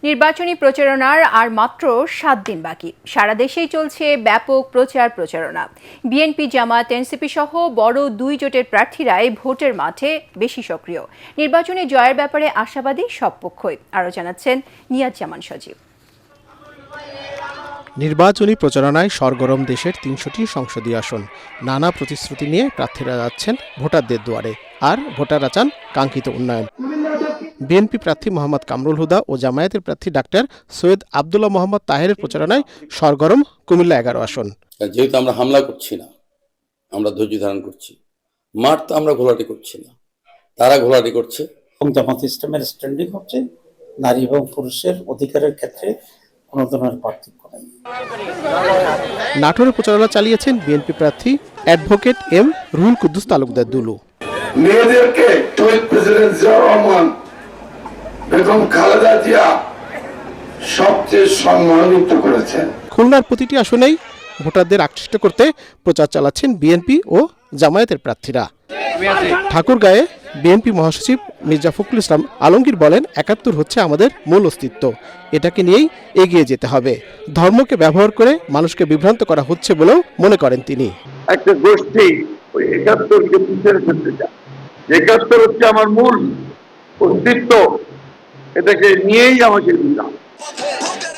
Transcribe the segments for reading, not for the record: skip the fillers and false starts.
নির্বাচনী প্রচারণার আর মাত্র 7 দিন বাকি। সারা দেশেই চলছে ব্যাপক প্রচারণা। বিএনপি, জামায়াত, এনসিপি সহ বড় দুই জোটের প্রার্থীরাই ভোটের মাঠে বেশি সক্রিয়। নির্বাচনে জয়ের ব্যাপারে আশাবাদী সব পক্ষই। আরও জানাচ্ছেন নিয়াজ জামান সজীব। নির্বাচনী প্রচারণায় সরগরম দেশের ৩০০টি সংসদীয় আসন। নানা প্রতিশ্রুতি নিয়ে প্রার্থীরা যাচ্ছেন ভোটারদের দুয়ারে, আর ভোটাররা চান কাঙ্ক্ষিত উন্নয়ন। বিএনপি প্রার্থী মোহাম্মদ কামরুল হুদা ও জামায়াতের প্রার্থী ডাক্তার সৈয়দ আব্দুল্লাহ মোহাম্মদ তাহেরের প্রচারণায় সরগরম কুমিল্লা ১১ আসন। যেহেতু আমরা হামলা করছি না, আমরা ধৈর্য ধারণ করছি। মাঠ তো আমরা ঘোলাটি করছি না, তারা ঘোলাটি করছে। জামাত ইসলামের স্ট্যান্ডিং হচ্ছে নারী এবং পুরুষের অধিকারের ক্ষেত্রে কোনো ধরনের পার্থক্য নেই। নাটোরে প্রচারণা চালিয়েছেন বিএনপি প্রার্থী অ্যাডভোকেট এম রুহুল কুদ্দুস তালুকদার দুলু। মেয়েদেরকে শহীদ প্রেসিডেন্ট জিয়াউর রহমান, বেগম খালেদা জিয়া সবচেয়ে সম্মানিত করেছেন। খুলনার প্রতিটি আসনেই ভোটারদের আকৃষ্ট করতে প্রচার চালাচ্ছেন বিএনপি ও জামায়াতের প্রার্থীরা। ঠাকুরগাঁয়ে বিএনপি মহাসচিব মির্জা ফখরুল ইসলাম আলমগীর বলেন, ৭১ হচ্ছে আমাদের মূল অস্তিত্ব, এটাকে নিয়েই এগিয়ে যেতে হবে। ধর্মকে ব্যবহার করে মানুষকে বিভ্রান্ত করা হচ্ছে বলেও মনে করেন তিনি। একটা গোষ্ঠী ওই ৭১কে পিছিয়ে ফেলতে চায়। ৭১ হচ্ছে আমার মূল অস্তিত্ব, এটাকে নিয়েই আমাকে দিলাম।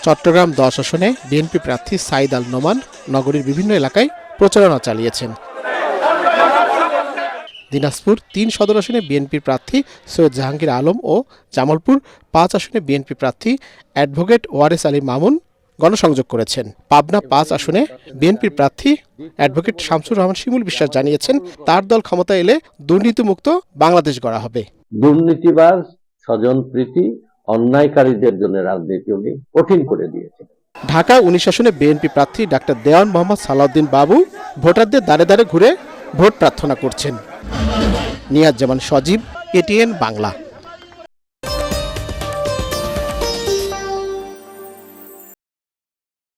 চট্টগ্রাম ১০ আসনে বিএনপি প্রার্থী সাইদ আল নোমান নগরীর বিভিন্ন এলাকায় প্রচারণা চালিয়েছেন। দিনাজপুর ৩ সদর আসনে বিএনপির প্রার্থী সৈয়দ জাহাঙ্গীর আলম ও জামালপুর ৫ আসনে বিএনপি প্রার্থী অ্যাডভোকেট ওয়ারেস আলী মামুন গণসংযোগ করেছেন। পাবনা ৫ আসনে বিএনপির প্রার্থী অ্যাডভোকেট শামসুর রহমান শিমুল বিশ্বাস জানিয়েছেন, তার দল ক্ষমতায় এলে দুর্নীতিমুক্ত বাংলাদেশ গড়া হবে। দুর্নীতিবাজ, স্বজনপ্রীতি, অন্যায়কারীদের জন্য রাজনীতি উনি কঠিন করে দিয়েছেন। ঢাকা ১৯ আসনে বিএনপি প্রার্থী ডাক্তার দেওয়ান মোহাম্মদ সালাউদ্দিন বাবু ভোটারদের দ্বারে দ্বারে ঘুরে ভোট প্রার্থনা করছেন। নিয়াজ জামান সজীব, এটিএন বাংলা।